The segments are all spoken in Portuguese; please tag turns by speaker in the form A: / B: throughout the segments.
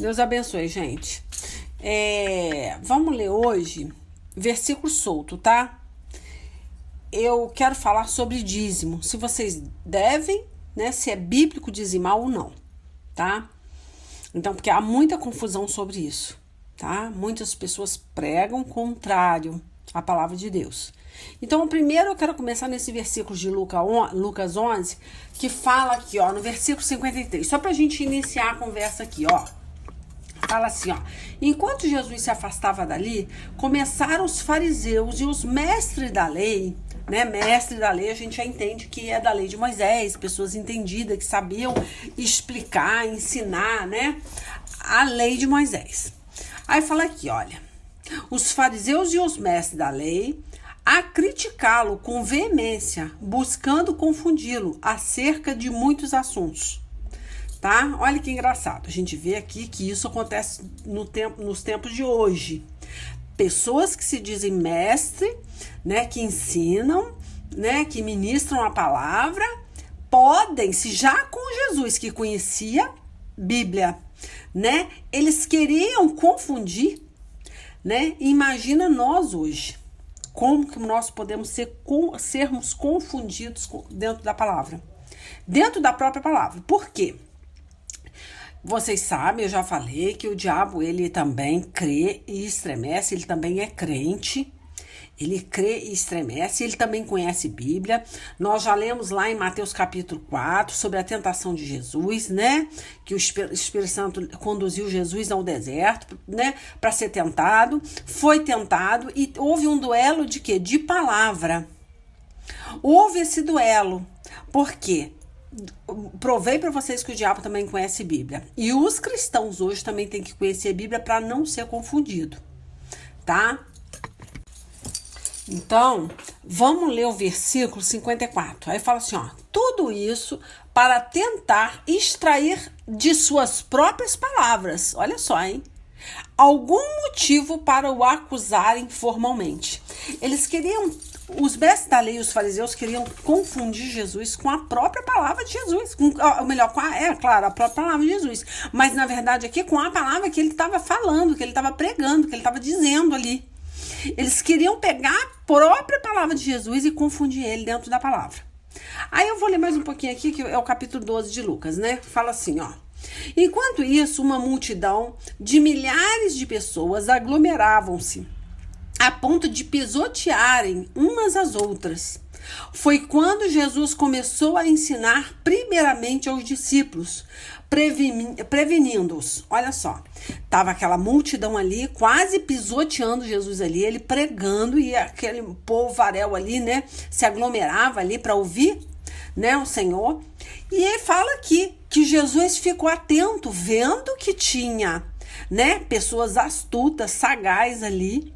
A: Deus abençoe, gente. Vamos ler hoje versículo solto, tá? Eu quero falar sobre dízimo. Se vocês devem, né? Se é bíblico dizimar ou não, tá? Então, porque há muita confusão sobre isso, tá? Muitas pessoas pregam contrário à palavra de Deus. Então, primeiro eu quero começar nesse versículo de Lucas 11, que fala aqui, ó, no versículo 53. Só pra gente iniciar a conversa aqui, ó. Fala assim, ó. Enquanto Jesus se afastava dali, começaram os fariseus e os mestres da lei, né? Mestre da lei, a gente já entende que é da lei de Moisés, pessoas entendidas que sabiam explicar, ensinar, né? A lei de Moisés. Aí fala aqui, olha. Os fariseus e os mestres da lei a criticá-lo com veemência, buscando confundi-lo acerca de muitos assuntos. Tá? Olha que engraçado. A gente vê aqui que isso acontece nos tempos de hoje. Pessoas que se dizem mestre, né, que ensinam, né, que ministram a palavra, podem, se já com Jesus que conhecia Bíblia, né, eles queriam confundir, né? Imagina nós hoje. Como que nós podemos sermos confundidos dentro da palavra? Dentro da própria palavra. Por quê? Vocês sabem, eu já falei que o diabo, ele também crê e estremece, ele também é crente, ele crê e estremece, ele também conhece Bíblia. Nós já lemos lá em Mateus capítulo 4 sobre a tentação de Jesus, né? Que o Espírito Santo conduziu Jesus ao deserto, né? Para ser tentado, foi tentado e houve um duelo de quê? De palavra. Houve esse duelo, por quê? Provei para vocês que o diabo também conhece Bíblia. E os cristãos hoje também têm que conhecer Bíblia para não ser confundido, tá? Então, vamos ler o versículo 54. Aí fala assim, ó. Tudo isso para tentar extrair de suas próprias palavras. Olha só, hein? Algum motivo para o acusarem formalmente. Eles queriam... Os mestres da lei e os fariseus queriam confundir Jesus com a própria palavra de Jesus. Ou melhor, claro, a própria palavra de Jesus. Mas, na verdade, aqui com a palavra que ele estava falando, que ele estava pregando, que ele estava dizendo ali. Eles queriam pegar a própria palavra de Jesus e confundir ele dentro da palavra. Aí eu vou ler mais um pouquinho aqui, que é o capítulo 12 de Lucas, né? Fala assim, ó. Enquanto isso, uma multidão de milhares de pessoas aglomeravam-se a ponto de pisotearem umas às outras. Foi quando Jesus começou a ensinar primeiramente aos discípulos, prevenindo-os. Olha só, tava aquela multidão ali, quase pisoteando Jesus ali, ele pregando e aquele povaréu ali, né, se aglomerava ali para ouvir, né, o Senhor. E ele fala aqui que Jesus ficou atento, vendo que tinha, né, pessoas astutas, sagazes ali,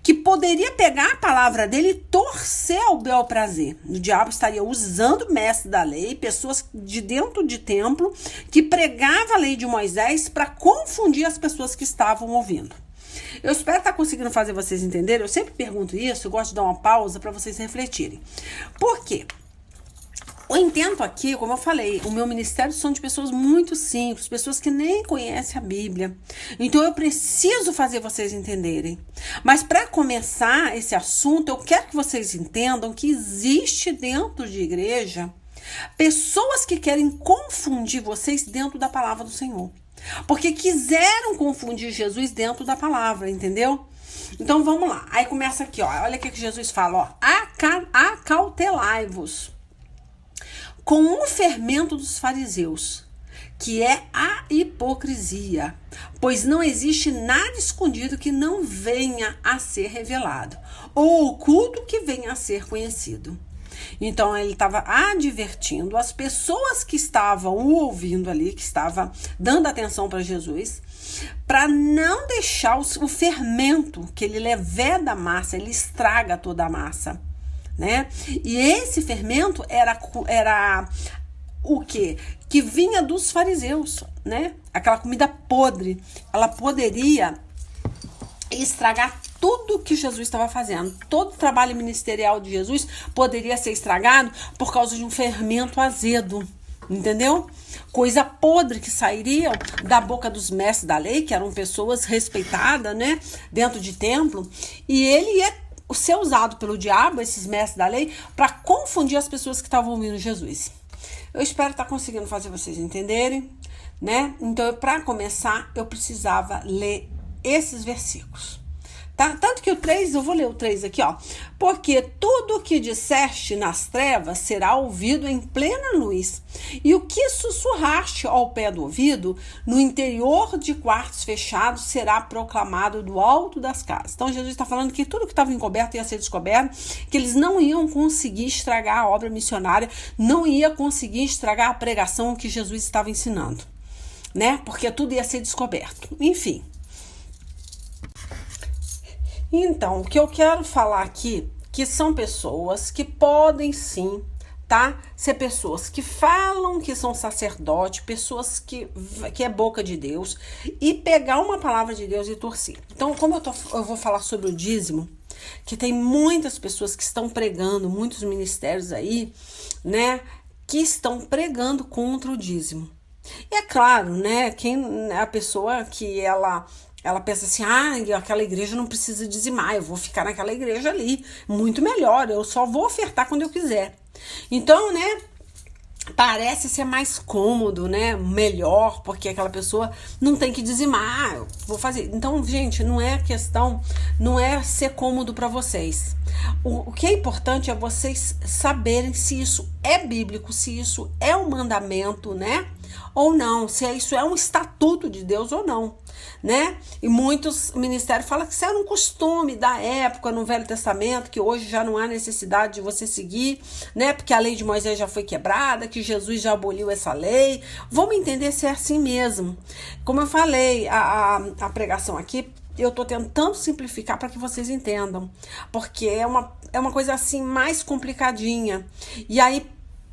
A: que poderia pegar a palavra dele e torcer ao bel prazer. O diabo estaria usando o mestre da lei, pessoas de dentro de templo, que pregava a lei de Moisés para confundir as pessoas que estavam ouvindo. Eu espero estar conseguindo fazer vocês entenderem. Eu sempre pergunto isso, eu gosto de dar uma pausa para vocês refletirem. Por quê? O intento aqui, como eu falei, o meu ministério são de pessoas muito simples, pessoas que nem conhecem a Bíblia. Então eu preciso fazer vocês entenderem. Mas para começar esse assunto, eu quero que vocês entendam que existe dentro de igreja pessoas que querem confundir vocês dentro da palavra do Senhor. Porque quiseram confundir Jesus dentro da palavra, entendeu? Então vamos lá. Aí começa aqui, ó. Olha o que Jesus fala, ó. Acautelai-vos com o fermento dos fariseus, que é a hipocrisia, pois não existe nada escondido que não venha a ser revelado, ou oculto que venha a ser conhecido. Então ele estava advertindo as pessoas que estavam ouvindo ali, que estavam dando atenção para Jesus, para não deixar o fermento, que ele leveda a massa, ele estraga toda a massa. Né? E esse fermento era o quê? Que vinha dos fariseus, né? Aquela comida podre, ela poderia estragar tudo que Jesus estava fazendo. Todo o trabalho ministerial de Jesus poderia ser estragado por causa de um fermento azedo, entendeu? Coisa podre que sairia da boca dos mestres da lei, que eram pessoas respeitadas, né, dentro de templo, e ele ia ser usado pelo diabo, esses mestres da lei, para confundir as pessoas que estavam ouvindo Jesus. Eu espero estar conseguindo fazer vocês entenderem, né? Então, para começar, eu precisava ler esses versículos. Tá? Tanto que o 3, eu vou ler o 3 aqui, ó. Porque tudo o que disseste nas trevas será ouvido em plena luz, e o que sussurraste ao pé do ouvido, no interior de quartos fechados, será proclamado do alto das casas. Então, Jesus está falando que tudo que estava encoberto ia ser descoberto, que eles não iam conseguir estragar a obra missionária, não ia conseguir estragar a pregação que Jesus estava ensinando, né? Porque tudo ia ser descoberto. Enfim. Então, o que eu quero falar aqui, que são pessoas que podem sim, tá? Ser pessoas que falam que são sacerdote, pessoas que é boca de Deus, e pegar uma palavra de Deus e torcer. Então, como eu vou falar sobre o dízimo, que tem muitas pessoas que estão pregando, muitos ministérios aí, né, que estão pregando contra o dízimo. E é claro, né, a pessoa que ela pensa assim, aquela igreja não precisa dizimar, eu vou ficar naquela igreja ali, muito melhor, eu só vou ofertar quando eu quiser. Então, né, parece ser mais cômodo, né, melhor, porque aquela pessoa não tem que dizimar, eu vou fazer. Então, gente, não é questão, não é ser cômodo para vocês. O que é importante é vocês saberem se isso é bíblico, se isso é um mandamento, né, ou não, se isso é um estatuto de Deus ou não, né? E muitos ministérios falam que isso era um costume da época no Velho Testamento, que hoje já não há necessidade de você seguir, né? Porque a lei de Moisés já foi quebrada, que Jesus já aboliu essa lei. Vamos entender se é assim mesmo. Como eu falei, a pregação aqui, eu tô tentando simplificar para que vocês entendam, porque é uma coisa assim mais complicadinha. E aí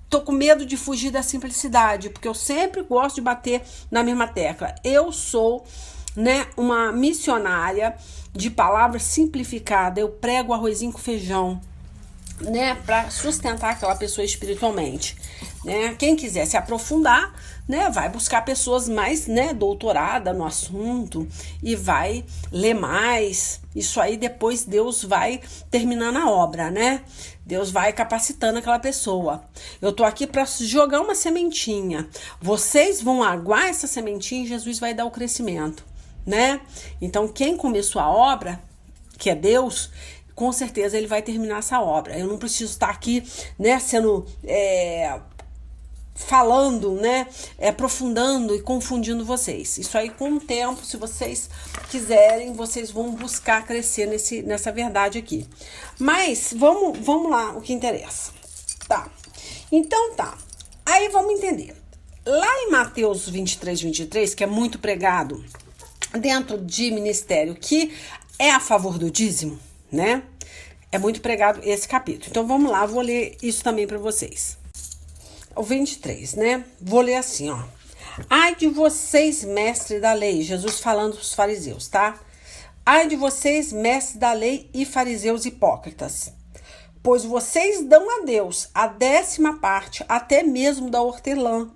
A: tô com medo de fugir da simplicidade, porque eu sempre gosto de bater na mesma tecla. Eu sou, né, uma missionária de palavra simplificada. Eu prego arrozinho com feijão, né, para sustentar aquela pessoa espiritualmente, né? Quem quiser se aprofundar, né, vai buscar pessoas mais, né, doutorada no assunto e vai ler mais. Isso aí depois Deus vai terminando a obra, né? Deus vai capacitando aquela pessoa. Eu tô aqui para jogar uma sementinha. Vocês vão aguar essa sementinha e Jesus vai dar o crescimento, né? Então, quem começou a obra, que é Deus, com certeza ele vai terminar essa obra. Eu não preciso estar aqui, né, falando, né, aprofundando e confundindo vocês. Isso aí, com o tempo, se vocês quiserem, vocês vão buscar crescer nessa verdade aqui. Mas vamos lá, o que interessa. Tá. Então tá. Aí vamos entender. Lá em Mateus 23, que é muito pregado dentro de ministério que é a favor do dízimo, né? É muito pregado esse capítulo. Então vamos lá, vou ler isso também para vocês. O 23, né? Vou ler assim, ó. Ai de vocês, mestres da lei. Jesus falando para os fariseus, tá? Ai de vocês, mestres da lei e fariseus hipócritas. Pois vocês dão a Deus a 10ª parte, até mesmo da hortelã,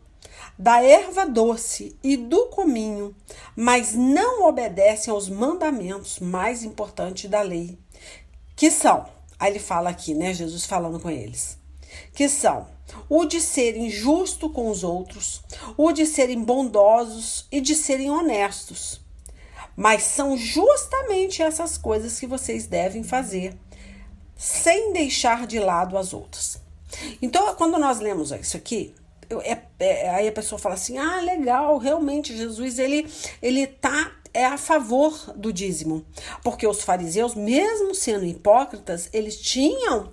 A: da erva doce e do cominho, mas não obedecem aos mandamentos mais importantes da lei, que são, aí ele fala aqui, né, Jesus falando com eles, que são o de serem justos com os outros, o de serem bondosos e de serem honestos. Mas são justamente essas coisas que vocês devem fazer, sem deixar de lado as outras. Então, quando nós lemos isso aqui, aí a pessoa fala assim, legal, realmente Jesus, ele é a favor do dízimo, porque os fariseus, mesmo sendo hipócritas, eles tinham,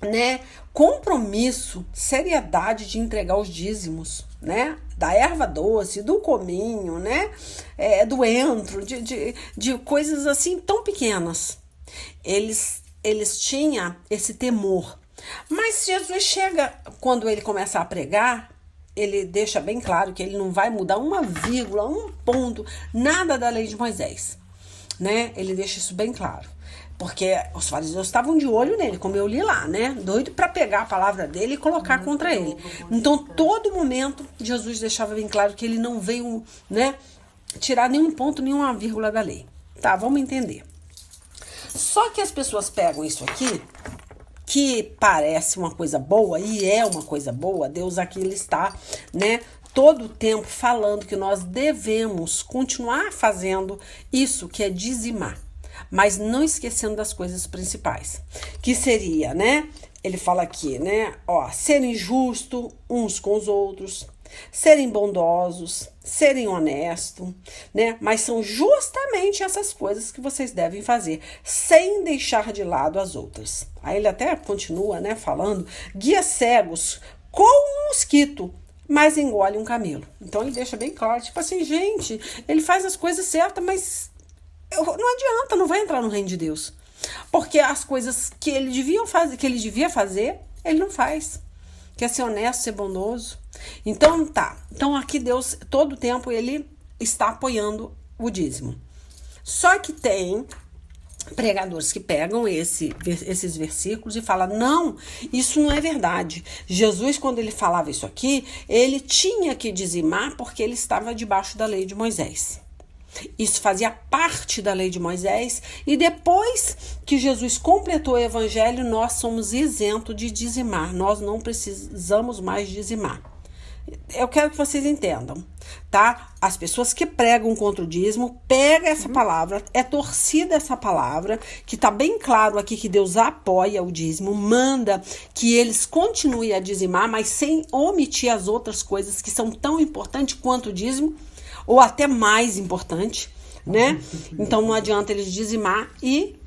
A: né, compromisso, seriedade de entregar os dízimos, né, da erva doce, do cominho, né, do entro, de coisas assim tão pequenas. Eles tinham esse temor. Mas Jesus chega, quando ele começa a pregar, ele deixa bem claro que ele não vai mudar uma vírgula, um ponto, nada da lei de Moisés, né? Ele deixa isso bem claro. Porque os fariseus estavam de olho nele, como eu li lá, né? Doido para pegar a palavra dele e colocar contra ele. Então, todo momento, Jesus deixava bem claro que ele não veio, né, tirar nenhum ponto, nenhuma vírgula da lei. Tá, vamos entender. Só que as pessoas pegam isso aqui, que parece uma coisa boa, e é uma coisa boa. Deus aqui, ele está, né, todo o tempo falando que nós devemos continuar fazendo isso, que é dizimar. Mas não esquecendo das coisas principais, que seria, né? Ele fala aqui, né? Ó, serem justos uns com os outros, serem bondosos, serem honestos, né? Mas são justamente essas coisas que vocês devem fazer, sem deixar de lado as outras. Aí ele até continua, né? Falando, guia cegos com um mosquito, mas engole um camelo. Então ele deixa bem claro, tipo assim, gente, ele faz as coisas certas, mas não adianta, não vai entrar no reino de Deus. Porque as coisas que ele devia fazer, ele não faz. Quer ser honesto, ser bondoso. Então tá. Então aqui Deus, todo o tempo, ele está apoiando o dízimo. Só que tem pregadores que pegam esses versículos e falam, não, isso não é verdade. Jesus, quando ele falava isso aqui, ele tinha que dizimar porque ele estava debaixo da lei de Moisés. Isso fazia parte da lei de Moisés, e depois que Jesus completou o evangelho, nós somos isentos de dizimar, nós não precisamos mais dizimar. Eu quero que vocês entendam, tá? As pessoas que pregam contra o dízimo, pega essa palavra, é torcida essa palavra, que tá bem claro aqui que Deus apoia o dízimo, manda que eles continuem a dizimar, mas sem omitir as outras coisas que são tão importantes quanto o dízimo, ou até mais importante, né? Então não adianta eles dizimar e,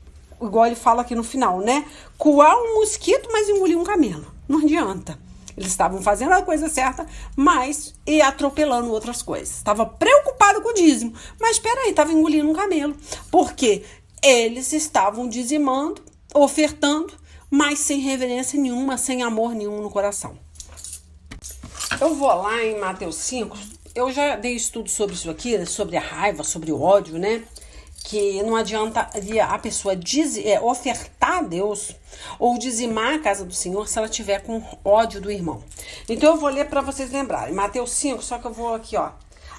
A: igual ele fala aqui no final, né? Coar um mosquito, mas engolir um camelo. Não adianta. Eles estavam fazendo a coisa certa, mas e atropelando outras coisas. Estava preocupado com o dízimo, mas peraí, estava engolindo um camelo. Porque eles estavam dizimando, ofertando, mas sem reverência nenhuma, sem amor nenhum no coração. Eu vou lá em Mateus 5, eu já dei estudo sobre isso aqui, sobre a raiva, sobre o ódio, né? Que não adianta a pessoa ofertar a Deus ou dizimar a casa do Senhor se ela tiver com ódio do irmão. Então eu vou ler para vocês lembrarem. Mateus 5, só que eu vou aqui, ó.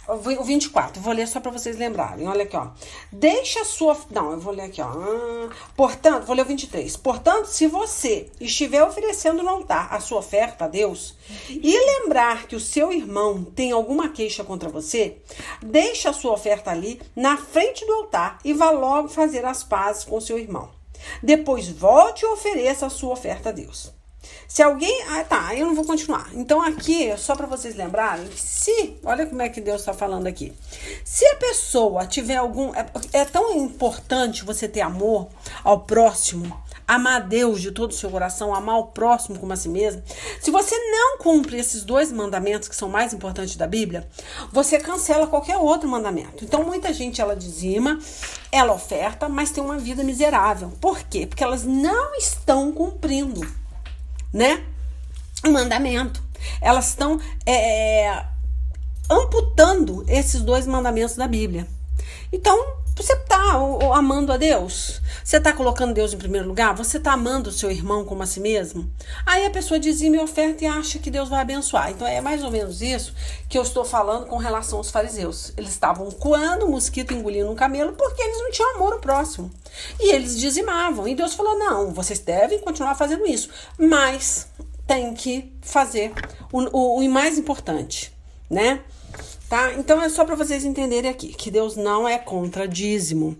A: O 24, vou ler só para vocês lembrarem. Olha aqui, ó. Deixa a sua... Não, eu vou ler aqui, ó. Portanto, vou ler o 23. Portanto, se você estiver oferecendo no altar a sua oferta a Deus e lembrar que o seu irmão tem alguma queixa contra você, deixa a sua oferta ali na frente do altar e vá logo fazer as pazes com o seu irmão. Depois volte e ofereça a sua oferta a Deus. Se alguém... tá, eu não vou continuar. Então aqui, só para vocês lembrarem, olha como é que Deus está falando aqui. Se a pessoa tiver algum... É tão importante você ter amor ao próximo, amar a Deus de todo o seu coração, amar o próximo como a si mesmo. Se você não cumpre esses 2 mandamentos que são mais importantes da Bíblia, você cancela qualquer outro mandamento. Então muita gente, ela dizima, ela oferta, mas tem uma vida miserável. Por quê? Porque elas não estão cumprindo, né, o mandamento. Elas estão amputando esses 2 mandamentos da Bíblia. Então, você está amando a Deus? Você está colocando Deus em primeiro lugar? Você está amando o seu irmão como a si mesmo? Aí a pessoa dizima e oferta e acha que Deus vai abençoar. Então é mais ou menos isso que eu estou falando com relação aos fariseus. Eles estavam coando o mosquito, engolindo um camelo, porque eles não tinham amor ao próximo. E eles dizimavam. E Deus falou, não, vocês devem continuar fazendo isso, mas tem que fazer o mais importante, né? Tá? Então é só para vocês entenderem aqui que Deus não é contra dízimo.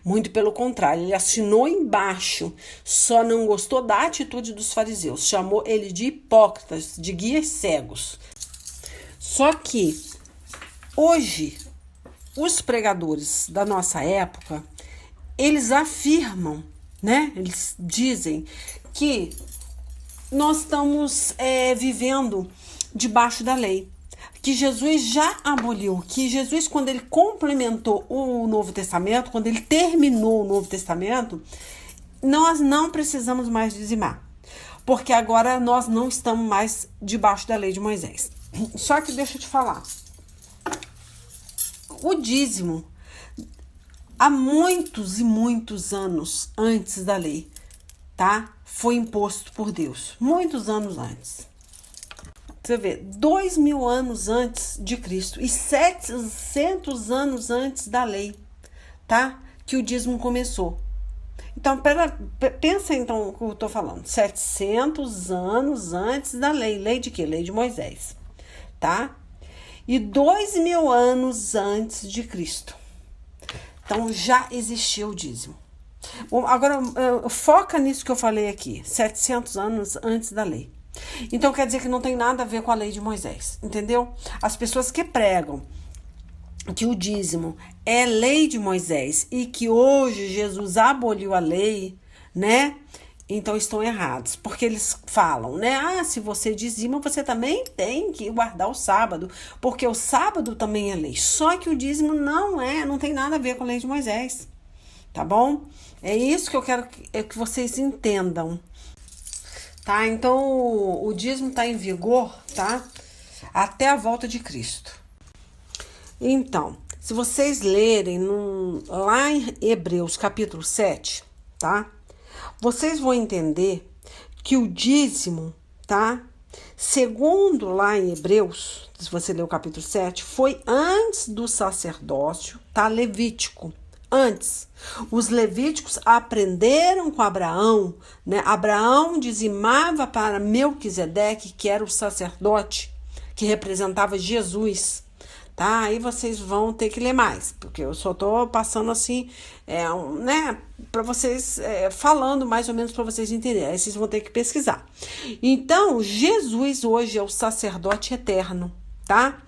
A: Muito pelo contrário, ele assinou embaixo, só não gostou da atitude dos fariseus. Chamou ele de hipócritas, de guias cegos. Só que hoje, os pregadores da nossa época, eles afirmam, né? Eles dizem que nós estamos vivendo debaixo da lei. Que Jesus já aboliu, que Jesus, quando ele complementou o Novo Testamento, quando ele terminou o Novo Testamento, nós não precisamos mais dizimar, porque agora nós não estamos mais debaixo da lei de Moisés. Só que deixa eu te falar, o dízimo há muitos e muitos anos antes da lei, tá? Foi imposto por Deus, muitos anos antes. Você vê, 2000 anos antes de Cristo e 700 anos antes da lei, tá? Que o dízimo começou. Então, pensa então o que eu estou falando. 700 anos antes da lei. Lei de quê? Lei de Moisés, tá? E 2000 anos antes de Cristo. Então, já existia o dízimo. Agora, foca nisso que eu falei aqui. 700 anos antes da lei. Então, quer dizer que não tem nada a ver com a lei de Moisés, entendeu? As pessoas que pregam que o dízimo é lei de Moisés e que hoje Jesus aboliu a lei, né? Então estão errados, porque eles falam, né? Ah, se você dizima, você também tem que guardar o sábado, porque o sábado também é lei. Só que o dízimo não tem nada a ver com a lei de Moisés, tá bom? É isso que eu quero que vocês entendam, tá? Então o dízimo está em vigor, tá? Até a volta de Cristo. Então, se vocês lerem lá em Hebreus capítulo 7, tá? Vocês vão entender que o dízimo, tá? Segundo lá em Hebreus, se você ler o capítulo 7, foi antes do sacerdócio, tá? Levítico. Antes, os levíticos aprenderam com Abraão, né? Abraão dizimava para Melquisedeque, que era o sacerdote, que representava Jesus, tá? Aí vocês vão ter que ler mais, porque eu só tô passando assim, né, para vocês, falando mais ou menos para vocês entenderem. Aí vocês vão ter que pesquisar. Então, Jesus hoje é o sacerdote eterno, tá?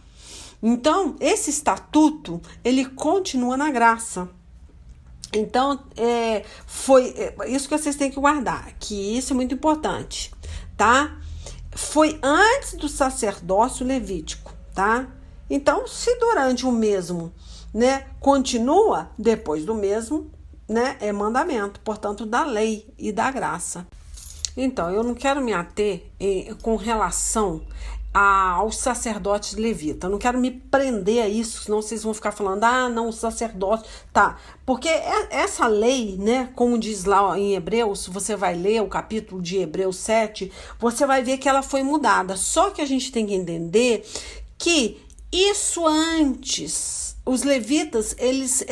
A: Então, esse estatuto, ele continua na graça. Então, foi isso que vocês têm que guardar, que isso é muito importante, tá? Foi antes do sacerdócio levítico, tá? Então, se durante o mesmo, né, continua, depois do mesmo, né, é mandamento, portanto, da lei e da graça. Então, eu não quero me ater com relação aos sacerdotes levitas. Eu não quero me prender a isso, senão vocês vão ficar falando, ah, não, o sacerdote, tá. Porque essa lei, né, como diz lá em Hebreus, você vai ler o capítulo de Hebreus 7, você vai ver que ela foi mudada. Só que a gente tem que entender que isso antes, os levitas, eles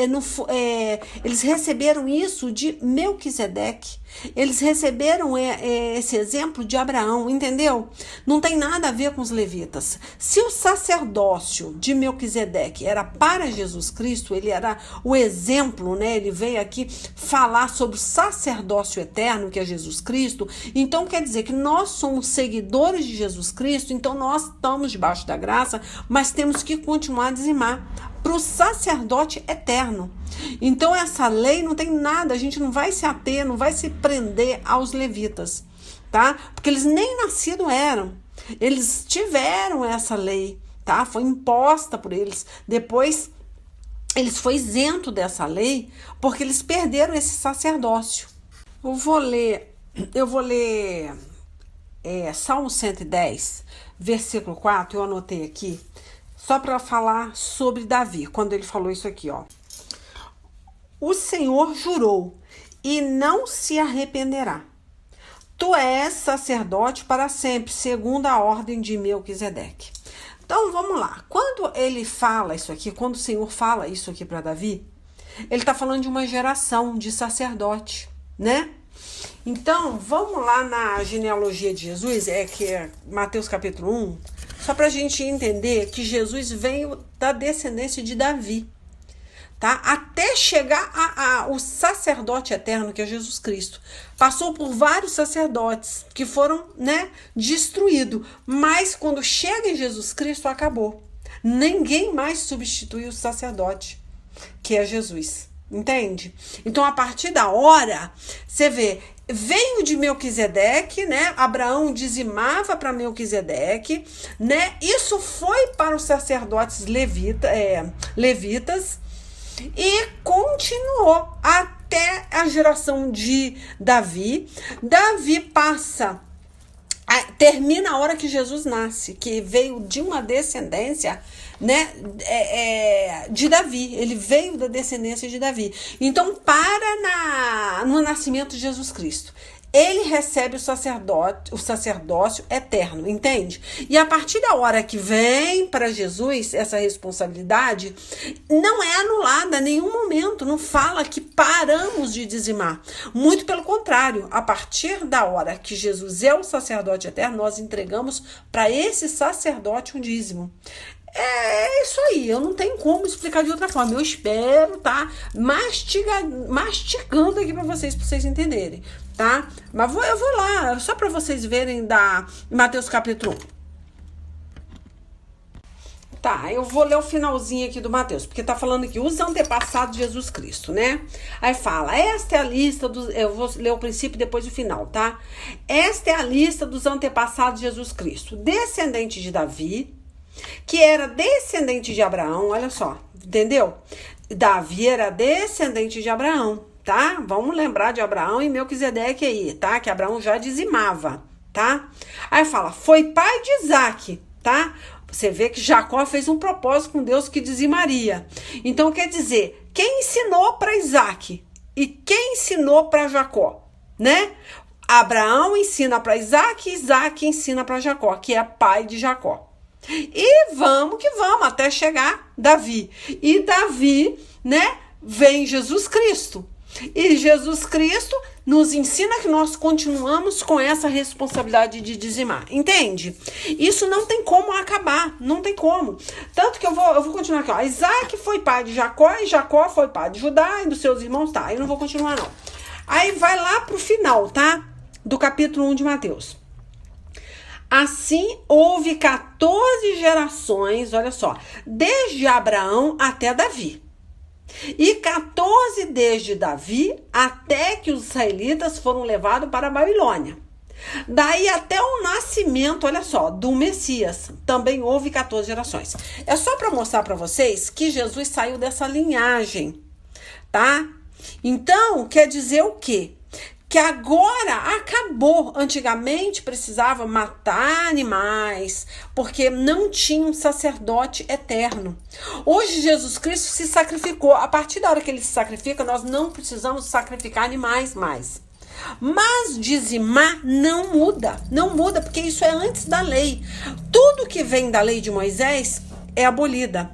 A: receberam isso de Melquisedeque. Eles receberam esse exemplo de Abraão, entendeu? Não tem nada a ver com os levitas. Se o sacerdócio de Melquisedeque era para Jesus Cristo, ele era o exemplo, né? Ele veio aqui falar sobre o sacerdócio eterno, que é Jesus Cristo. Então quer dizer que nós somos seguidores de Jesus Cristo, então nós estamos debaixo da graça, mas temos que continuar a dizimar para o sacerdote eterno. Então essa lei não tem nada, a gente não vai se ater, não vai se prender aos levitas, tá? Porque eles nem nascidos eram. Eles tiveram essa lei, tá? Foi imposta por eles. Depois eles foram isentos dessa lei porque eles perderam esse sacerdócio. Eu vou ler Salmo 110, versículo 4, eu anotei aqui, só para falar sobre Davi, quando ele falou isso aqui, ó. O Senhor jurou e não se arrependerá. Tu és sacerdote para sempre, segundo a ordem de Melquisedeque. Então, vamos lá. Quando ele fala isso aqui, quando o Senhor fala isso aqui para Davi, ele está falando de uma geração de sacerdote, né? Então, vamos lá na genealogia de Jesus, que é Mateus capítulo 1, só para a gente entender que Jesus veio da descendência de Davi, tá? Até chegar ao sacerdote eterno, que é Jesus Cristo. Passou por vários sacerdotes que foram, né, destruídos, mas quando chega em Jesus Cristo, acabou. Ninguém mais substitui o sacerdote, que é Jesus. Entende? Então, a partir da hora, você vê, veio de Melquisedeque, né? Abraão dizimava para Melquisedeque, né? Isso foi para os sacerdotes levitas e continuou até a geração de Davi. Davi termina a hora que Jesus nasce, que veio de uma descendência, né, de Davi. Ele veio da descendência de Davi. Então, no nascimento de Jesus Cristo, ele recebe o sacerdócio eterno, entende? E a partir da hora que vem para Jesus essa responsabilidade, não é anulada em nenhum momento, não fala que paramos de dizimar. Muito pelo contrário, a partir da hora que Jesus é o sacerdote eterno, nós entregamos para esse sacerdote um dízimo. É isso aí, eu não tenho como explicar de outra forma. Eu espero, tá? Mastigando aqui para vocês entenderem, tá? Mas eu vou lá, só para vocês verem da Mateus capítulo 1. Tá, eu vou ler o finalzinho aqui do Mateus, porque tá falando aqui, os antepassados de Jesus Cristo, né? Aí fala, esta é a lista dos... Eu vou ler o princípio e depois o final, tá? Esta é a lista dos antepassados de Jesus Cristo, descendente de Davi, que era descendente de Abraão, olha só, entendeu? Davi era descendente de Abraão, tá? Vamos lembrar de Abraão e Melquisedeque aí, tá? Que Abraão já dizimava, tá? Aí fala, foi pai de Isaac, tá? Você vê que Jacó fez um propósito com Deus que dizimaria. Então quer dizer, quem ensinou para Isaac e quem ensinou para Jacó, né? Abraão ensina para Isaac e Isaac ensina para Jacó, que é pai de Jacó. E vamos que vamos, até chegar Davi. E Davi, né, vem Jesus Cristo. E Jesus Cristo nos ensina que nós continuamos com essa responsabilidade de dizimar. Entende? Isso não tem como acabar, não tem como. Tanto que eu vou continuar aqui, ó. Isaac foi pai de Jacó e Jacó foi pai de Judá e dos seus irmãos, tá? Eu não vou continuar, não. Aí vai lá pro final, tá? Do capítulo 1 de Mateus. Assim, houve 14 gerações, olha só, desde Abraão até Davi. E 14 desde Davi até que os israelitas foram levados para a Babilônia. Daí até o nascimento, olha só, do Messias, também houve 14 gerações. É só para mostrar para vocês que Jesus saiu dessa linhagem, tá? Então, quer dizer o quê? Que agora acabou. Antigamente precisava matar animais, porque não tinha um sacerdote eterno. Hoje Jesus Cristo se sacrificou. A partir da hora que ele se sacrifica, nós não precisamos sacrificar animais mais. Mas dizimar não muda. Não muda, porque isso é antes da lei. Tudo que vem da lei de Moisés é abolida.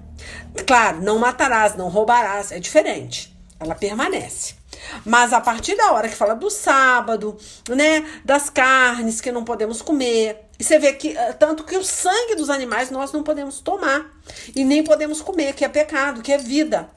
A: Claro, não matarás, não roubarás, é diferente. Ela permanece. Mas a partir da hora que fala do sábado, né, das carnes que não podemos comer, e você vê que tanto que o sangue dos animais nós não podemos tomar e nem podemos comer, que é pecado, que é vida.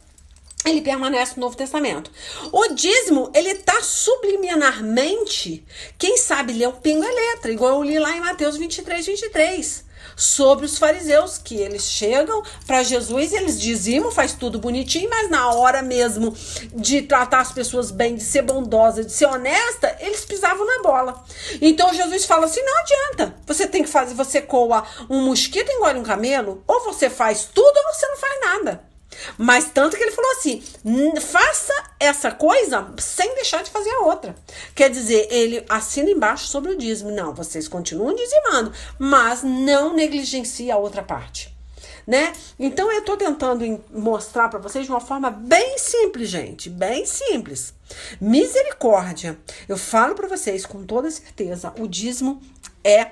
A: Ele permanece no Novo Testamento. O dízimo, ele tá subliminarmente, quem sabe ler o pingo é letra, igual eu li lá em Mateus 23, sobre os fariseus, que eles chegam para Jesus e eles dizimam, faz tudo bonitinho, mas na hora mesmo de tratar as pessoas bem, de ser bondosa, de ser honesta, eles pisavam na bola. Então Jesus fala assim, não adianta, você tem que fazer, você coa um mosquito e engole um camelo, ou você faz tudo ou você não faz nada. Mas tanto que ele falou assim, faça essa coisa sem deixar de fazer a outra. Quer dizer, ele assina embaixo sobre o dízimo. Não, vocês continuam dizimando, mas não negligencie a outra parte, né? Então eu tô tentando mostrar para vocês de uma forma bem simples, gente, bem simples. Misericórdia. Eu falo para vocês com toda certeza, o dízimo é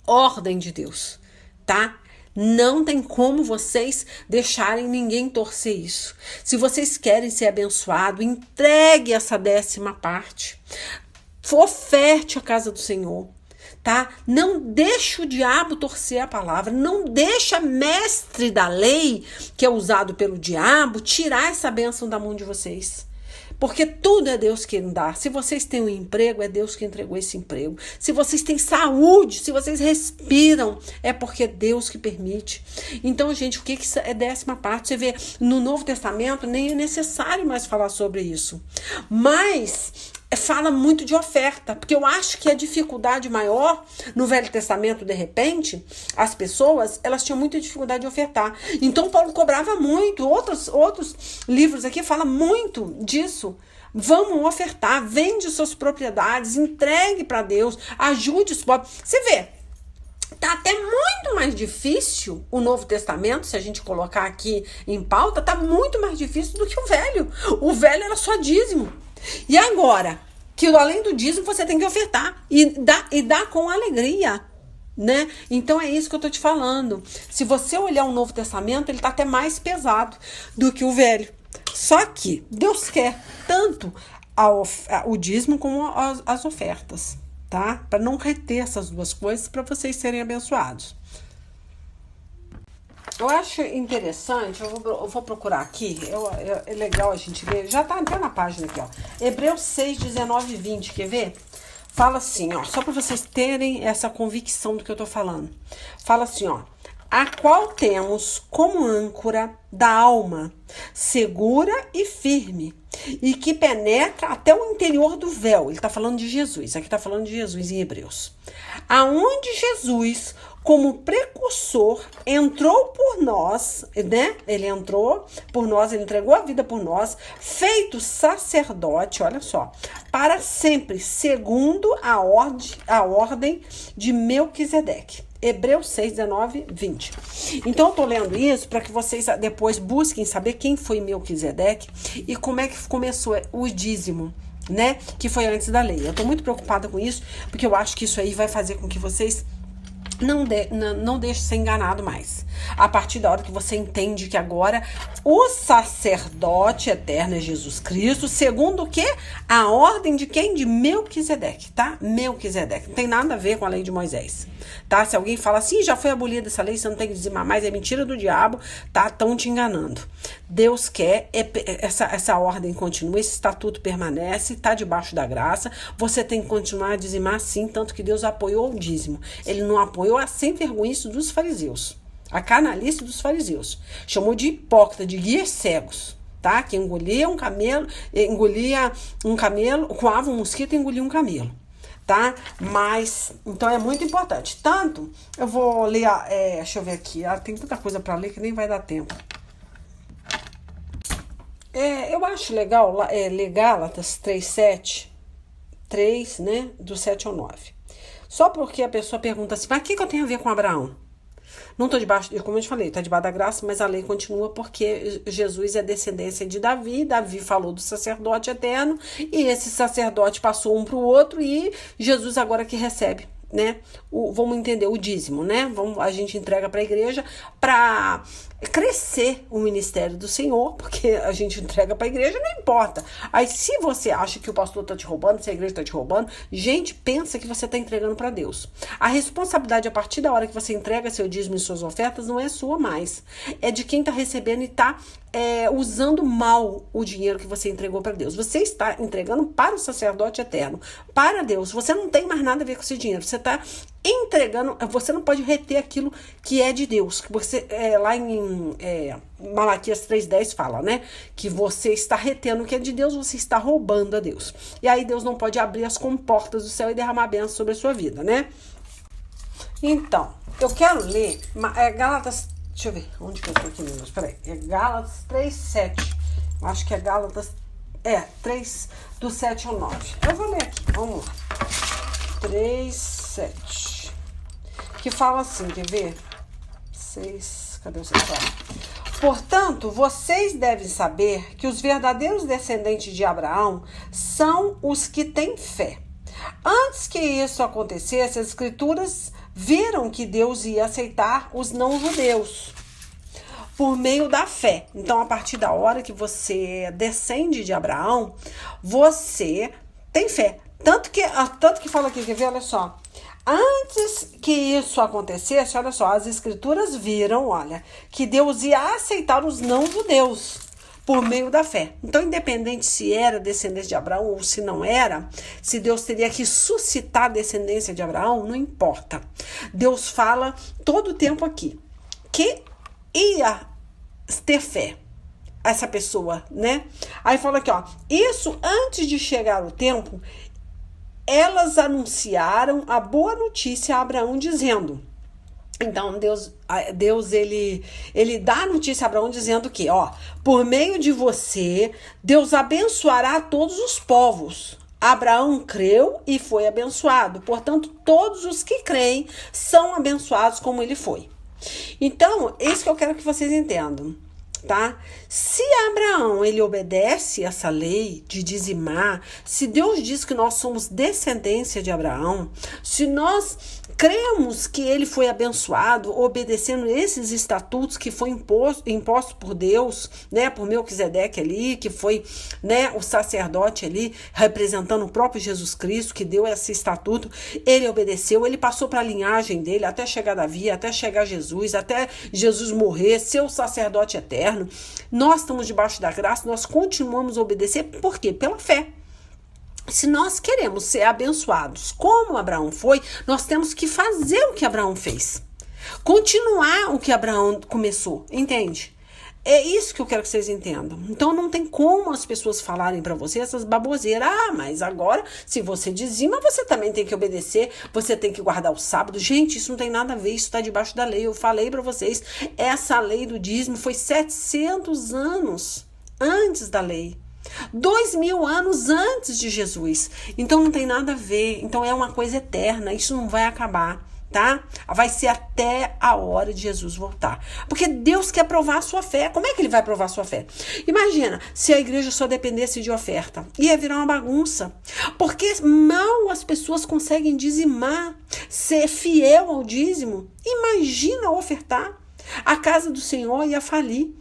A: ordem de Deus, tá? Não tem como vocês deixarem ninguém torcer isso. Se vocês querem ser abençoados, entregue essa 10ª parte. Oferte a casa do Senhor, tá? Não deixe o diabo torcer a palavra. Não deixa mestre da lei, que é usado pelo diabo, tirar essa bênção da mão de vocês. Porque tudo é Deus que dá. Se vocês têm um emprego, é Deus que entregou esse emprego. Se vocês têm saúde, se vocês respiram, é porque é Deus que permite. Então, gente, o que é 10ª parte? Você vê, no Novo Testamento, nem é necessário mais falar sobre isso. Mas fala muito de oferta, porque eu acho que a dificuldade maior no Velho Testamento, de repente, as pessoas, elas tinham muita dificuldade de ofertar. Então Paulo cobrava muito. Outros livros aqui falam muito disso. Vamos ofertar, vende suas propriedades, entregue para Deus, ajude os pobres. Você vê, Tá até muito mais difícil o Novo Testamento, se a gente colocar aqui em pauta, tá muito mais difícil do que o Velho. O Velho era só dízimo. E agora, que além do dízimo você tem que ofertar e dar com alegria, né? Então é isso que eu tô te falando. Se você olhar o Novo Testamento, ele tá até mais pesado do que o Velho. Só que Deus quer tanto o dízimo como as ofertas, tá? Para não reter essas duas coisas, para vocês serem abençoados. Eu acho interessante, eu vou procurar aqui, é legal a gente ler, já tá até na página aqui, ó. Hebreus 6, 19 e 20, quer ver? Fala assim, ó, só para vocês terem essa convicção do que eu tô falando. Fala assim, ó, a qual temos como âncora da alma, segura e firme, e que penetra até o interior do véu. Ele tá falando de Jesus, aqui tá falando de Jesus em Hebreus. Aonde Jesus, como precursor, entrou por nós, né? Ele entrou por nós, ele entregou a vida por nós, feito sacerdote, olha só, para sempre, segundo a ordem de Melquisedeque. Hebreus 6, 19, 20. Então, eu tô lendo isso para que vocês depois busquem saber quem foi Melquisedeque e como é que começou o dízimo, né? Que foi antes da lei. Eu tô muito preocupada com isso, porque eu acho que isso aí vai fazer com que vocês não deixe ser enganado mais. A partir da hora que você entende que agora o sacerdote eterno é Jesus Cristo, segundo o quê? A ordem de quem? De Melquisedeque, tá? Melquisedeque. Não tem nada a ver com a lei de Moisés, tá? Se alguém fala assim, já foi abolida essa lei, você não tem que dizimar mais, é mentira do diabo, tá? Estão te enganando. Deus quer, essa ordem continua, esse estatuto permanece, tá debaixo da graça, você tem que continuar a dizimar sim, tanto que Deus apoiou o dízimo. Ele não apoiou a sem vergonhice dos fariseus, a canalice dos fariseus. Chamou de hipócrita, de guias cegos, tá? Que engolia um camelo, coava um mosquito e engolia um camelo, tá? Mas, então é muito importante. Tanto, eu vou ler, deixa eu ver aqui, tem tanta coisa para ler que nem vai dar tempo. Eu acho legal, ler Gálatas 3:7, 3, né, do 7 ao 9. Só porque a pessoa pergunta assim, mas o que eu tenho a ver com Abraão? Não estou debaixo, como eu te falei, está debaixo da graça, mas a lei continua porque Jesus é descendência de Davi. Davi falou do sacerdote eterno e esse sacerdote passou um para o outro e Jesus agora que recebe, né? Vamos entender o dízimo, né? A gente entrega para a igreja para crescer o ministério do Senhor, porque a gente entrega para a igreja, não importa. Aí se você acha que o pastor tá te roubando, se a igreja tá te roubando, gente, pensa que você tá entregando para Deus. A responsabilidade a partir da hora que você entrega seu dízimo e suas ofertas não é sua mais, é de quem tá recebendo e tá usando mal o dinheiro que você entregou para Deus. Você está entregando para o sacerdote eterno, para Deus. Você não tem mais nada a ver com esse dinheiro. Você está entregando, você não pode reter aquilo que é de Deus. Você, lá em Malaquias 3:10 fala, né? Que você está retendo o que é de Deus, você está roubando a Deus. E aí Deus não pode abrir as comportas do céu e derramar bênção sobre a sua vida, né? Então, eu quero ler Gálatas. Deixa eu ver, onde que eu tô aqui mesmo? Espera aí, é Gálatas 3:7. Eu acho que é Gálatas 3, do 7 ao 9. Eu vou ler aqui, vamos lá. 3:7. Que fala assim, quer ver? 6, cadê o 6? Portanto, vocês devem saber que os verdadeiros descendentes de Abraão são os que têm fé. Antes que isso acontecesse, as escrituras viram que Deus ia aceitar os não-judeus por meio da fé. Então, a partir da hora que você descende de Abraão, você tem fé. Tanto que fala aqui, quer ver? Olha só. Antes que isso acontecesse, olha só, as escrituras viram, olha, que Deus ia aceitar os não-judeus por meio da fé. Então, independente se era descendência de Abraão ou se não era, se Deus teria que suscitar a descendência de Abraão, não importa. Deus fala todo o tempo aqui que ia ter fé essa pessoa, né? Aí fala aqui, ó, isso antes de chegar o tempo, elas anunciaram a boa notícia a Abraão dizendo. Então, Deus ele dá a notícia a Abraão dizendo que, ó, por meio de você, Deus abençoará todos os povos. Abraão creu e foi abençoado. Portanto, todos os que creem são abençoados como ele foi. Então, isso que eu quero que vocês entendam, tá? Se Abraão, ele obedece essa lei de dizimar, se Deus diz que nós somos descendência de Abraão, se nós cremos que ele foi abençoado obedecendo esses estatutos que foi imposto por Deus, né, por Melquisedeque ali, que foi, né, o sacerdote ali representando o próprio Jesus Cristo, que deu esse estatuto, ele obedeceu, ele passou para a linhagem dele até chegar Davi, até chegar Jesus, até Jesus morrer, ser o sacerdote eterno. Nós estamos debaixo da graça, nós continuamos a obedecer, por quê? Pela fé. Se nós queremos ser abençoados como Abraão foi, nós temos que fazer o que Abraão fez. Continuar o que Abraão começou, entende? É isso que eu quero que vocês entendam. Então não tem como as pessoas falarem para você essas baboseiras. Ah, mas agora, se você dizima, você também tem que obedecer, você tem que guardar o sábado. Gente, isso não tem nada a ver, isso está debaixo da lei. Eu falei para vocês, essa lei do dízimo foi 700 anos antes da lei. 2000 anos antes de Jesus. Então não tem nada a ver. Então é uma coisa eterna. Isso não vai acabar, tá? Vai ser até a hora de Jesus voltar. Porque Deus quer provar a sua fé. Como é que ele vai provar a sua fé? Imagina se a igreja só dependesse de oferta. Ia virar uma bagunça. Porque mal as pessoas conseguem dizimar, ser fiel ao dízimo. Imagina ofertar. A casa do Senhor ia falir.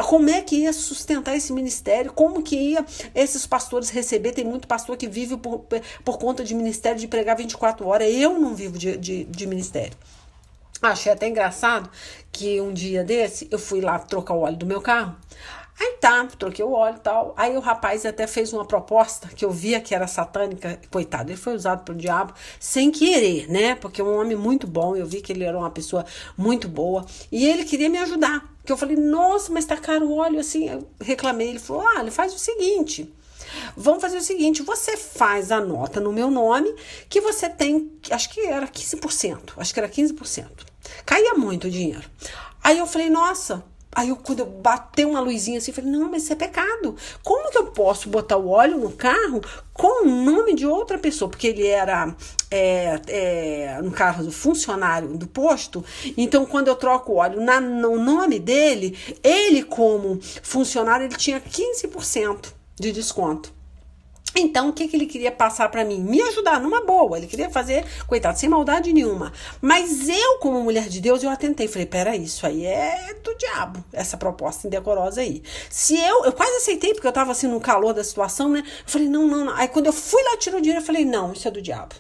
A: Como é que ia sustentar esse ministério? Como que ia esses pastores receber? Tem muito pastor que vive por conta de ministério de pregar 24 horas. Eu não vivo de ministério. Achei até engraçado que um dia desse eu fui lá trocar o óleo do meu carro. Aí tá, troquei o óleo e tal. Aí o rapaz até fez uma proposta que eu via que era satânica. Coitado, ele foi usado pelo diabo sem querer, né? Porque é um homem muito bom. Eu vi que ele era uma pessoa muito boa. E ele queria me ajudar. Porque eu falei, nossa, mas tá caro o óleo assim. Eu reclamei. Ele falou, ele faz o seguinte. Vamos fazer o seguinte, você faz a nota no meu nome que você tem, acho que era 15%. Acho que era 15%. Caía muito o dinheiro. Aí eu falei, nossa... Aí quando eu batei uma luzinha assim, eu falei, não, mas isso é pecado. Como que eu posso botar o óleo no carro com o nome de outra pessoa? Porque ele era, no caso, funcionário do posto. Então, quando eu troco o óleo no nome dele, ele como funcionário, ele tinha 15% de desconto. Então, o que ele queria passar pra mim? Me ajudar, numa boa. Ele queria fazer, coitado, sem maldade nenhuma. Mas eu, como mulher de Deus, eu atentei. Falei, peraí, isso aí é do diabo, essa proposta indecorosa aí. Se eu quase aceitei, porque eu tava assim no calor da situação, né? Eu falei, não. Aí quando eu fui lá tirar o dinheiro, eu falei, não, isso é do diabo.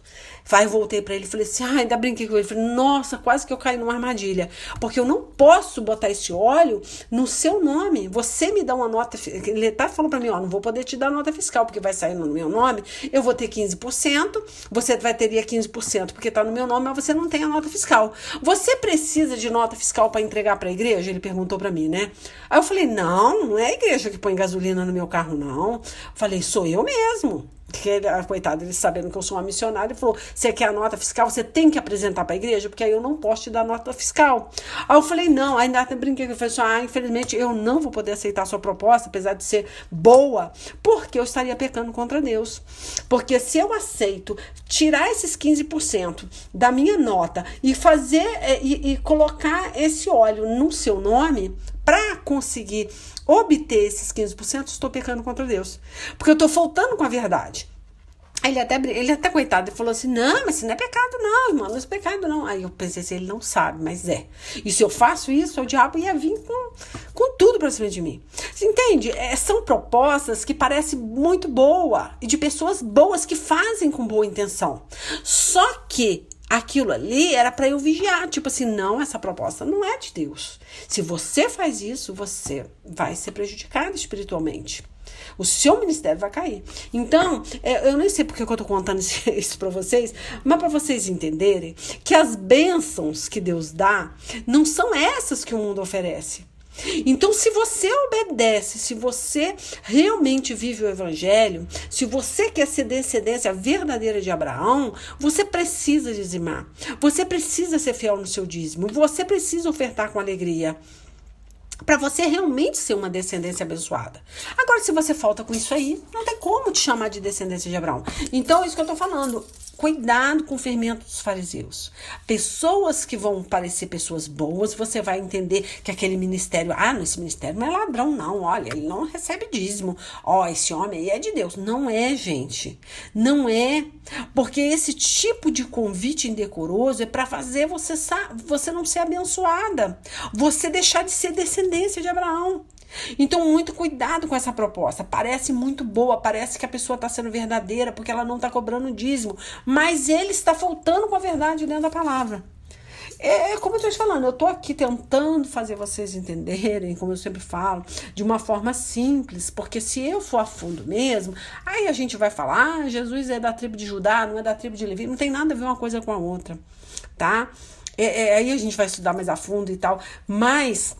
A: Aí voltei pra ele e falei assim, ainda brinquei com ele. Falei, nossa, quase que eu caí numa armadilha. Porque eu não posso botar esse óleo no seu nome. Você me dá uma nota, ele tá falando pra mim, não vou poder te dar nota fiscal, porque vai sair no meu nome, eu vou ter 15%, você teria 15%, porque tá no meu nome, mas você não tem a nota fiscal. Você precisa de nota fiscal para entregar pra igreja? Ele perguntou pra mim, né? Aí eu falei, não é a igreja que põe gasolina no meu carro, não. Falei, sou eu mesmo. Porque, coitado, ele sabendo que eu sou uma missionária, ele falou, você quer a nota fiscal, você tem que apresentar para a igreja, porque aí eu não posso te dar nota fiscal. Aí eu falei, não, ainda até brinquei, eu falei assim, infelizmente eu não vou poder aceitar a sua proposta, apesar de ser boa, porque eu estaria pecando contra Deus. Porque se eu aceito tirar esses 15% da minha nota e fazer, e colocar esse óleo no seu nome, para conseguir obter esses 15%, estou pecando contra Deus. Porque eu estou faltando com a verdade. Ele até coitado, ele falou assim, não, mas isso não é pecado não, irmão, não é pecado não. Aí eu pensei assim, ele não sabe, mas é. E se eu faço isso, o diabo ia vir com tudo pra cima de mim. Você entende? São propostas que parecem muito boas, e de pessoas boas que fazem com boa intenção. Só que aquilo ali era para eu vigiar, tipo assim, não, essa proposta não é de Deus. Se você faz isso, você vai ser prejudicado espiritualmente. O seu ministério vai cair. Então, eu nem sei porque que eu tô contando isso para vocês, mas para vocês entenderem que as bênçãos que Deus dá não são essas que o mundo oferece. Então, se você obedece, se você realmente vive o evangelho, se você quer ser descendência verdadeira de Abraão, você precisa dizimar, você precisa ser fiel no seu dízimo, você precisa ofertar com alegria. para você realmente ser uma descendência abençoada. Agora, se você falta com isso aí, não tem como te chamar de descendência de Abraão. Então, é isso que eu tô falando. Cuidado com o fermento dos fariseus. Pessoas que vão parecer pessoas boas, você vai entender que aquele ministério, esse ministério não é ladrão, não. Olha, ele não recebe dízimo. Esse homem aí é de Deus. Não é, gente. Não é. Porque esse tipo de convite indecoroso é para fazer você não ser abençoada. Você deixar de ser descendência de Abraão. Então, muito cuidado com essa proposta. Parece muito boa, parece que a pessoa está sendo verdadeira porque ela não está cobrando dízimo, mas ele está faltando com a verdade dentro da palavra. Como eu estou te falando, eu estou aqui tentando fazer vocês entenderem, como eu sempre falo, de uma forma simples, porque se eu for a fundo mesmo, aí a gente vai falar, Jesus é da tribo de Judá, não é da tribo de Levi, não tem nada a ver uma coisa com a outra, tá? Aí a gente vai estudar mais a fundo e tal, mas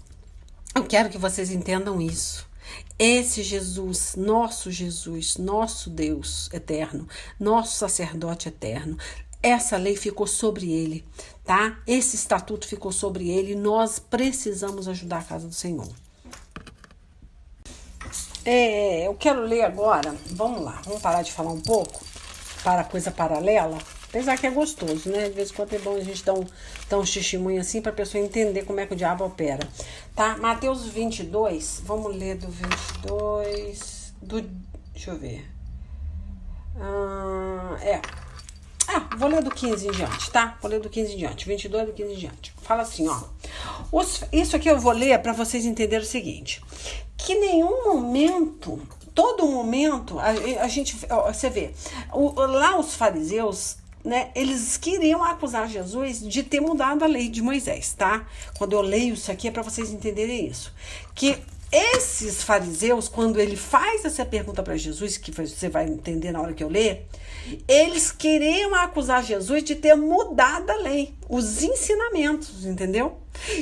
A: eu quero que vocês entendam isso. Esse Jesus, nosso Deus eterno, nosso sacerdote eterno, essa lei ficou sobre ele, tá? Esse estatuto ficou sobre ele e nós precisamos ajudar a casa do Senhor. Eu quero ler agora, vamos lá, vamos parar de falar um pouco para coisa paralela. Apesar que é gostoso, né? De vez em quando é bom a gente dar um testemunho assim para a pessoa entender como é que o diabo opera. Tá? Mateus 22, vamos ler do 22, deixa eu ver. Vou ler do 15 em diante, tá? Vou ler do 15 em diante, 22 do 15 em diante. Fala assim, ó. Isso aqui eu vou ler para vocês entenderem o seguinte. Que nenhum momento, todo momento, a gente, você vê, lá os fariseus, né, eles queriam acusar Jesus de ter mudado a lei de Moisés, tá? Quando eu leio isso aqui é para vocês entenderem isso. Que esses fariseus, quando ele faz essa pergunta para Jesus, que você vai entender na hora que eu ler, eles queriam acusar Jesus de ter mudado a lei, os ensinamentos, entendeu?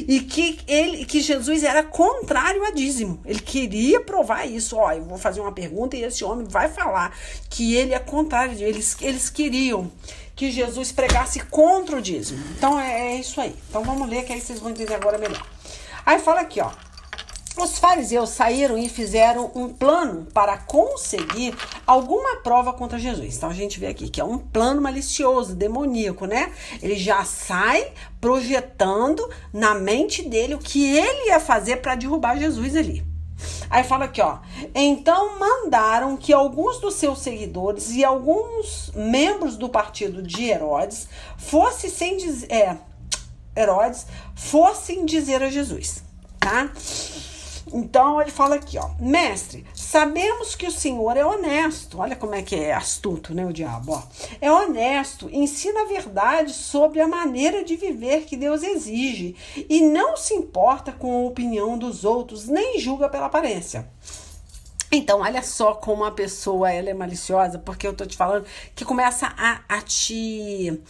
A: E que Jesus era contrário a dízimo. Ele queria provar isso. Eu vou fazer uma pergunta e esse homem vai falar que ele é contrário. Eles queriam que Jesus pregasse contra o dízimo. Então é isso aí. Então vamos ler que aí vocês vão entender agora melhor. Aí fala aqui, ó. Os fariseus saíram e fizeram um plano para conseguir alguma prova contra Jesus. Então a gente vê aqui que é um plano malicioso, demoníaco, né? Ele já sai projetando na mente dele o que ele ia fazer para derrubar Jesus ali. Aí fala aqui, ó. Então mandaram que alguns dos seus seguidores e alguns membros do partido de Herodes fossem dizer a Jesus, tá? Então ele fala aqui, ó. Mestre, sabemos que o Senhor é honesto. Olha como é que é astuto, né, o diabo, ó. É honesto, ensina a verdade sobre a maneira de viver que Deus exige e não se importa com a opinião dos outros, nem julga pela aparência. Então, olha só como a pessoa ela é maliciosa, porque eu tô te falando que começa a te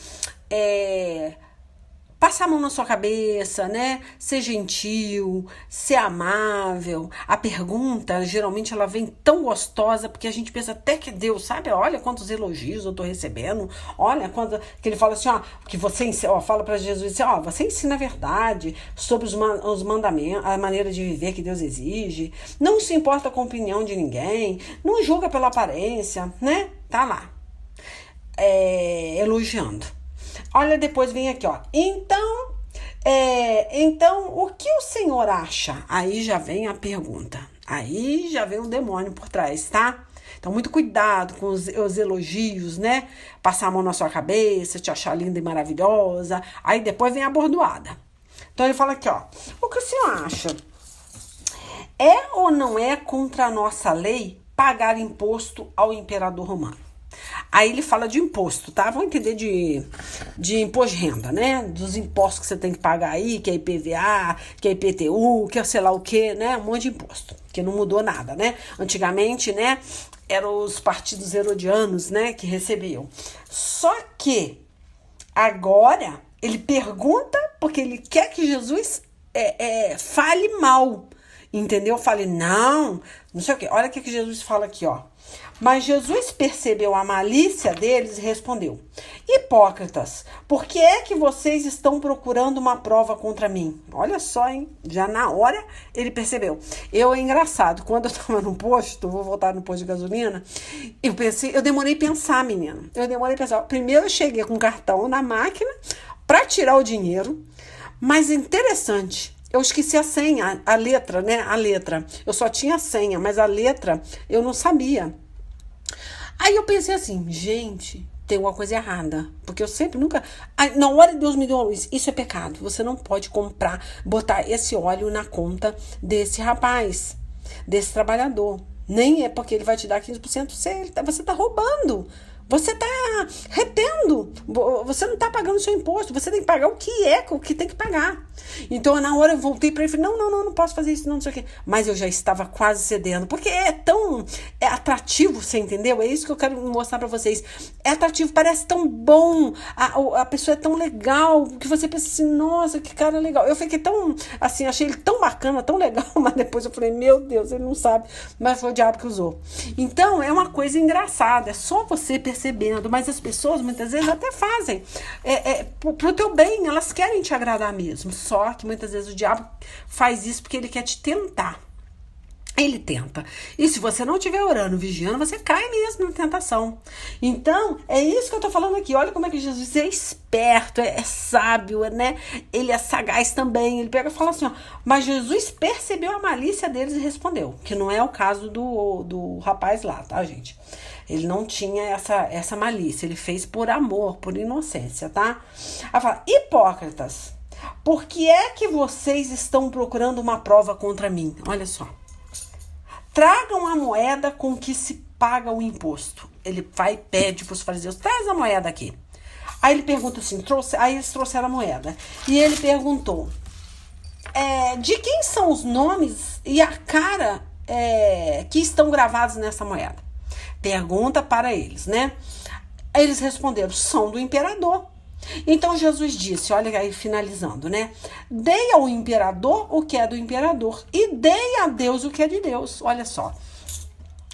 A: passar a mão na sua cabeça, né? Ser gentil, ser amável. A pergunta, geralmente, ela vem tão gostosa, porque a gente pensa até que Deus, sabe? Olha quantos elogios eu tô recebendo. Olha quanto que ele fala assim, ó, que você fala para Jesus assim, ó, você ensina a verdade sobre os mandamentos, a maneira de viver que Deus exige. Não se importa com a opinião de ninguém. Não julga pela aparência, né? Tá lá. Elogiando. Olha, depois vem aqui, ó. Então, o que o Senhor acha? Aí já vem a pergunta. Aí já vem o demônio por trás, tá? Então, muito cuidado com os elogios, né? Passar a mão na sua cabeça, te achar linda e maravilhosa. Aí depois vem a bordoada. Então, ele fala aqui, ó. O que o Senhor acha? É ou não é contra a nossa lei pagar imposto ao imperador romano? Aí ele fala de imposto, tá? Vamos entender de imposto de renda, né? Dos impostos que você tem que pagar aí, que é IPVA, que é IPTU, que é sei lá o que, né? Um monte de imposto, que não mudou nada, né? Antigamente, né? Eram os partidos herodianos, né? Que recebiam. Só que agora ele pergunta porque ele quer que Jesus fale mal, entendeu? Fale, não sei o quê. Olha o que Jesus fala aqui, ó. Mas Jesus percebeu a malícia deles e respondeu: hipócritas, por que é que vocês estão procurando uma prova contra mim? Olha só, hein? Já na hora ele percebeu. É engraçado, quando eu tava no posto, vou voltar no posto de gasolina, eu demorei a pensar, menina. Primeiro eu cheguei com o cartão na máquina para tirar o dinheiro, mas interessante. Eu esqueci a senha, a letra, né? A letra. Eu só tinha a senha, mas a letra eu não sabia. Aí eu pensei assim, gente, tem alguma coisa errada. Porque eu sempre, nunca... Na hora Deus me deu a luz, isso é pecado. Você não pode comprar, botar esse óleo na conta desse rapaz, desse trabalhador. Nem é porque ele vai te dar 15%, você tá roubando. Você está retendo, você não está pagando o seu imposto, você tem que pagar o que tem que pagar. Então, na hora eu voltei para ele e falei, não posso fazer isso, não sei o quê. Mas eu já estava quase cedendo, porque é atrativo, você entendeu? É isso que eu quero mostrar para vocês. É atrativo, parece tão bom, a pessoa é tão legal, que você pensa assim, nossa, que cara legal. Eu fiquei tão, assim, achei ele tão bacana, tão legal, mas depois eu falei, meu Deus, ele não sabe, mas foi o diabo que usou. Então, é uma coisa engraçada, é só você percebendo, mas as pessoas muitas vezes até fazem pro teu bem, elas querem te agradar mesmo, só que muitas vezes o diabo faz isso porque ele quer te tentar. Ele tenta. E se você não estiver orando, vigiando, você cai mesmo na tentação. Então, é isso que eu tô falando aqui. Olha como é que Jesus é esperto, é sábio, né? Ele é sagaz também. Ele pega e fala assim, ó. Mas Jesus percebeu a malícia deles e respondeu. Que não é o caso do rapaz lá, tá, gente? Ele não tinha essa malícia. Ele fez por amor, por inocência, tá? Aí fala, hipócritas, por que é que vocês estão procurando uma prova contra mim? Olha só. Tragam a moeda com que se paga o imposto. Ele vai e pede para os fariseus, traz a moeda aqui. Aí ele pergunta assim, aí eles trouxeram a moeda. E ele perguntou, de quem são os nomes e a cara que estão gravados nessa moeda? Pergunta para eles, né? Aí eles responderam, são do imperador. Então Jesus disse, olha aí finalizando, né? Dei ao imperador o que é do imperador e dei a Deus o que é de Deus. Olha só.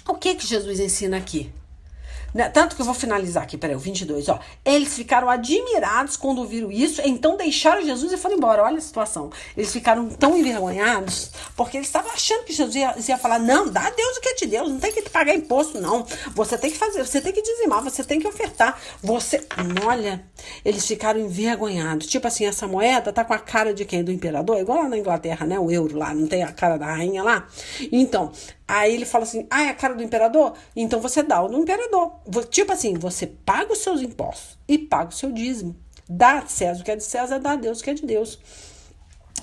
A: O que Jesus ensina aqui? Tanto que eu vou finalizar aqui, peraí, o 22, ó. Eles ficaram admirados quando viram isso, então deixaram Jesus e foram embora. Olha a situação. Eles ficaram tão envergonhados, porque eles estavam achando que Jesus ia falar, não, dá a Deus o que é de Deus, não tem que pagar imposto, não. Você tem que fazer, você tem que dizimar, você tem que ofertar. Olha, eles ficaram envergonhados. Tipo assim, essa moeda tá com a cara de quem? Do imperador? Igual lá na Inglaterra, né? O euro lá, não tem a cara da rainha lá? Então, aí ele fala assim, é a cara do imperador? Então você dá o do imperador. Tipo assim, você paga os seus impostos e paga o seu dízimo. Dá a César o que é de César, dá a Deus o que é de Deus.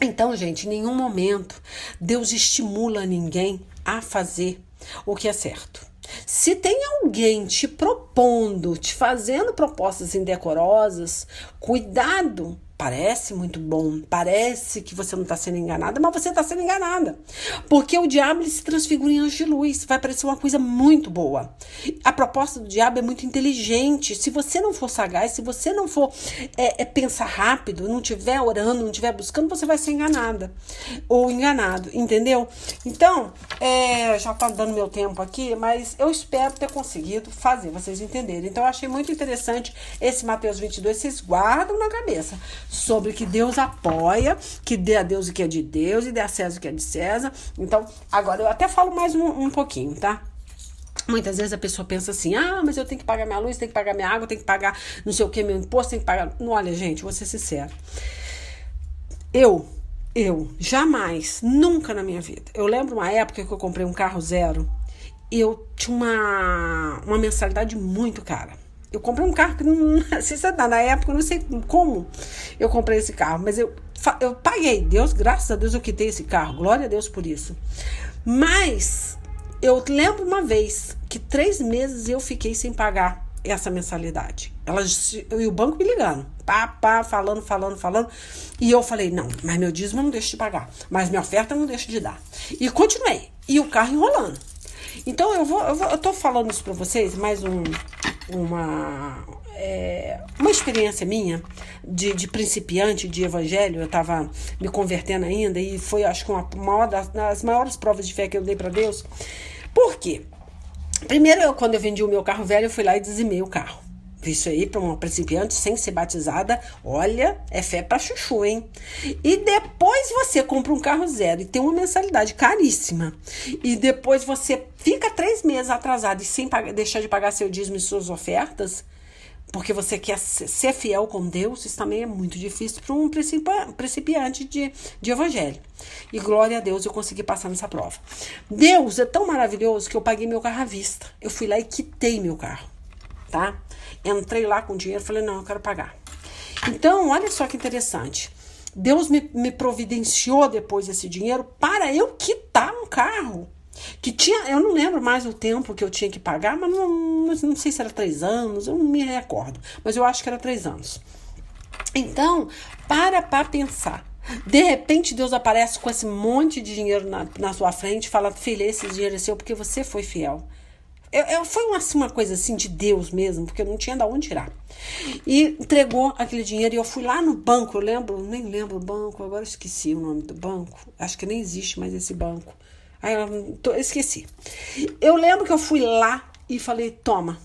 A: Então, gente, em nenhum momento Deus estimula ninguém a fazer o que é certo. Se tem alguém te propondo, te fazendo propostas indecorosas, cuidado. Parece muito bom, parece que você não está sendo enganada, mas você está sendo enganada. Porque o diabo ele se transfigura em anjo de luz, vai parecer uma coisa muito boa. A proposta do diabo é muito inteligente. Se você não for sagaz, se você não for pensar rápido, não estiver orando, não estiver buscando, você vai ser enganada ou enganado, entendeu? Então, já está dando meu tempo aqui, mas eu espero ter conseguido fazer vocês entenderem. Então, eu achei muito interessante esse Mateus 22, vocês guardam na cabeça. Sobre que Deus apoia, que dê a Deus o que é de Deus e dê a César o que é de César. Então, agora eu até falo mais um pouquinho, tá? Muitas vezes a pessoa pensa assim, mas eu tenho que pagar minha luz, tenho que pagar minha água, tenho que pagar não sei o que, meu imposto, tenho que pagar... Não, olha, gente, vou ser sincero. Eu jamais, nunca na minha vida. Eu lembro uma época que eu comprei um carro zero e eu tinha uma mensalidade muito cara. Eu comprei um carro que não sei se na época, eu não sei como eu comprei esse carro, mas eu paguei. Deus, graças a Deus eu quitei esse carro. Glória a Deus por isso. Mas eu lembro uma vez que 3 meses eu fiquei sem pagar essa mensalidade. E o banco me ligando, falando. E eu falei, não, mas meu dízimo eu não deixo de pagar. Mas minha oferta eu não deixo de dar. E continuei. E o carro enrolando. Então eu tô falando isso pra vocês, mais uma experiência minha de principiante de evangelho. Eu tava me convertendo ainda e foi, acho que, uma das maiores provas de fé que eu dei pra Deus. Por quê? Primeiro, quando eu vendi o meu carro velho, eu fui lá e dizimei o carro. Isso aí, para uma principiante sem ser batizada, olha, é fé pra chuchu, hein? E depois você compra um carro zero e tem uma mensalidade caríssima. E depois você fica 3 meses atrasado e sem deixar de pagar seu dízimo e suas ofertas, porque você quer ser fiel com Deus, isso também é muito difícil para um principiante de evangelho. E glória a Deus, eu consegui passar nessa prova. Deus é tão maravilhoso que eu paguei meu carro à vista. Eu fui lá e quitei meu carro, tá? Entrei lá com dinheiro, falei, não, eu quero pagar. Então, olha só que interessante. Deus me providenciou depois esse dinheiro para eu quitar um carro. Que tinha, eu não lembro mais o tempo que eu tinha que pagar, mas não sei se era 3 anos, eu não me recordo. Mas eu acho que era 3 anos. Então, para pensar. De repente, Deus aparece com esse monte de dinheiro na sua frente e fala, filha, esse dinheiro é seu porque você foi fiel. Foi uma coisa assim de Deus mesmo, porque eu não tinha de onde tirar. E entregou aquele dinheiro e eu fui lá no banco, nem lembro o banco, agora eu esqueci o nome do banco. Acho que nem existe mais esse banco. Aí eu esqueci. Eu lembro que eu fui lá e falei, toma.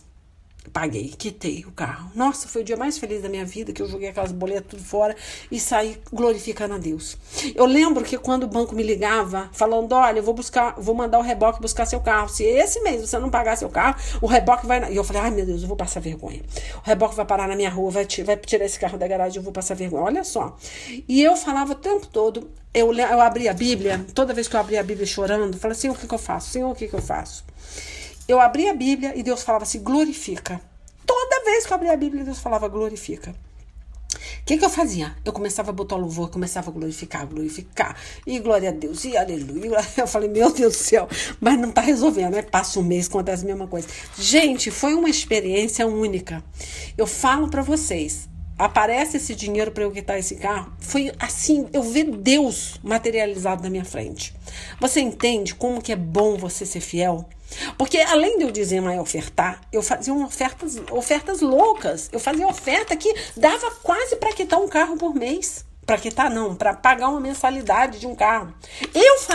A: Paguei, quitei o carro. Nossa, foi o dia mais feliz da minha vida, que eu joguei aquelas boletas tudo fora e saí glorificando a Deus. Eu lembro que quando o banco me ligava, falando, olha, eu vou mandar o reboque buscar seu carro. Se esse mês você não pagar seu carro, o reboque vai... E eu falei, ai meu Deus, eu vou passar vergonha. O reboque vai parar na minha rua, vai tirar esse carro da garagem, eu vou passar vergonha. Olha só. E eu falava o tempo todo, eu abria a Bíblia, toda vez que eu abria a Bíblia chorando, eu falava, Senhor, o que eu faço? Senhor, o que eu faço? Eu abria a Bíblia e Deus falava assim, glorifica. Toda vez que eu abria a Bíblia, Deus falava, glorifica. O que eu fazia? Eu começava a botar o louvor, começava a glorificar, e glória a Deus, e aleluia. Eu falei, meu Deus do céu, mas não tá resolvendo, né? Passa um mês, acontece a mesma coisa. Gente, foi uma experiência única. Eu falo pra vocês, aparece esse dinheiro para eu quitar esse carro, foi assim, eu vi Deus materializado na minha frente. Você entende como que é bom você ser fiel? Porque além de eu dizimar e ofertar, eu fazia ofertas loucas. Eu fazia oferta que dava quase para quitar um carro por mês. Para quitar não, para pagar uma mensalidade de um carro.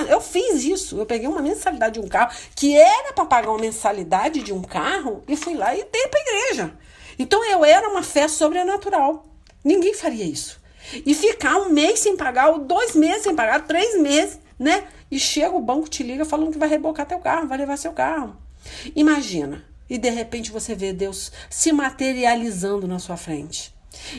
A: Eu fiz isso, eu peguei uma mensalidade de um carro, que era para pagar uma mensalidade de um carro, e fui lá e dei para a igreja. Então eu era uma fé sobrenatural. Ninguém faria isso. E ficar um mês sem pagar, ou 2 meses sem pagar, 3 meses, né? E chega o banco, te liga falando que vai rebocar teu carro, vai levar seu carro. Imagina. E de repente você vê Deus se materializando na sua frente.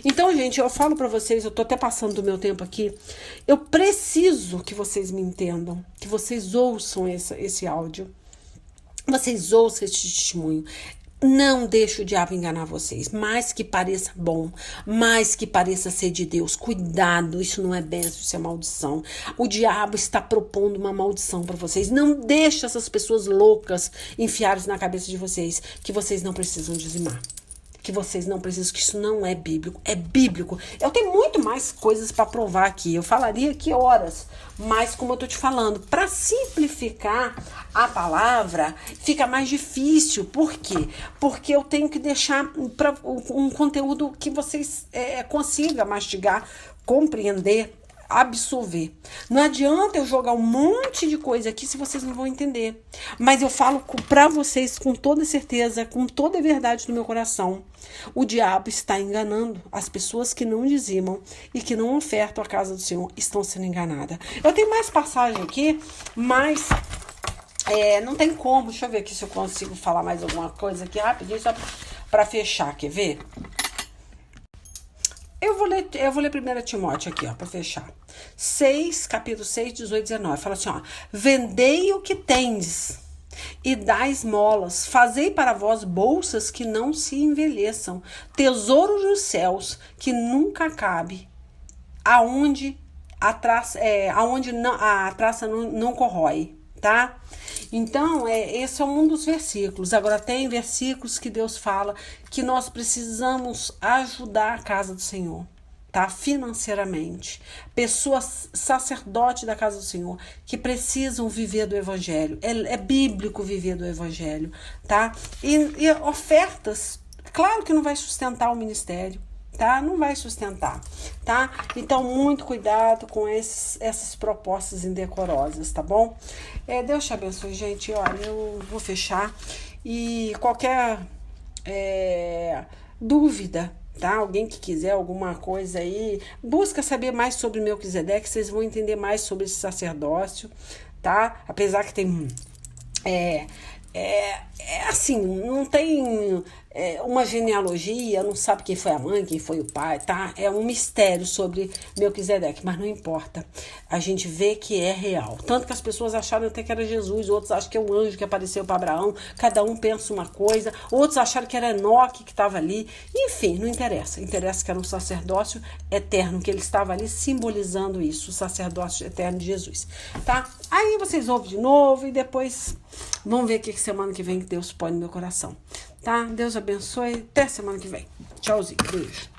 A: Então, gente, eu falo pra vocês, eu tô até passando do meu tempo aqui, eu preciso que vocês me entendam, que vocês ouçam esse áudio, vocês ouçam esse testemunho. Não deixe o diabo enganar vocês, mais que pareça bom, mais que pareça ser de Deus. Cuidado, isso não é bênção, isso é maldição. O diabo está propondo uma maldição para vocês. Não deixe essas pessoas loucas enfiarem na cabeça de vocês que vocês não precisam dizimar. Que vocês não precisam, que isso não é bíblico. É bíblico. Eu tenho muito mais coisas para provar aqui. Eu falaria aqui horas. Mas, como eu tô te falando, para simplificar a palavra, fica mais difícil. Por quê? Porque eu tenho que deixar um conteúdo que vocês consigam mastigar, compreender, absorver. Não adianta eu jogar um monte de coisa aqui se vocês não vão entender. Mas eu falo para vocês com toda certeza, com toda a verdade do meu coração. O diabo está enganando. As pessoas que não dizimam e que não ofertam a casa do Senhor estão sendo enganadas. Eu tenho mais passagem aqui, mas não tem como. Deixa eu ver aqui se eu consigo falar mais alguma coisa aqui rapidinho, só para fechar. Quer ver? Eu vou ler 1 Timóteo aqui, ó, para fechar. Capítulo 6, 18 e 19. Fala assim, ó. Vendei o que tendes e dai esmolas. Fazei para vós bolsas que não se envelheçam, tesouros nos céus que nunca cabe, aonde a traça não corrói, tá? Então, esse é um dos versículos. Agora, tem versículos que Deus fala que nós precisamos ajudar a casa do Senhor, tá? Financeiramente. Pessoas, sacerdotes da casa do Senhor, que precisam viver do Evangelho. É bíblico viver do Evangelho, tá? E ofertas, claro que não vai sustentar o ministério, tá? Não vai sustentar, tá? Então, muito cuidado com essas propostas indecorosas, tá bom? Deus te abençoe, gente. Olha, eu vou fechar. E qualquer dúvida, tá? Alguém que quiser alguma coisa aí, busca saber mais sobre Melquisedeque, vocês vão entender mais sobre esse sacerdócio, tá? Apesar que tem assim, não tem uma genealogia, não sabe quem foi a mãe, quem foi o pai, tá? É um mistério sobre Melquisedeque, mas não importa. A gente vê que é real. Tanto que as pessoas acharam até que era Jesus, outros acham que é um anjo que apareceu para Abraão, cada um pensa uma coisa, outros acharam que era Enoque que estava ali. Enfim, não interessa. Interessa que era um sacerdócio eterno, que ele estava ali simbolizando isso, o sacerdócio eterno de Jesus, tá? Aí vocês ouvem de novo e depois vamos ver o que semana que vem que Deus põe no meu coração, tá? Deus abençoe, até semana que vem. Tchauzinho, beijo.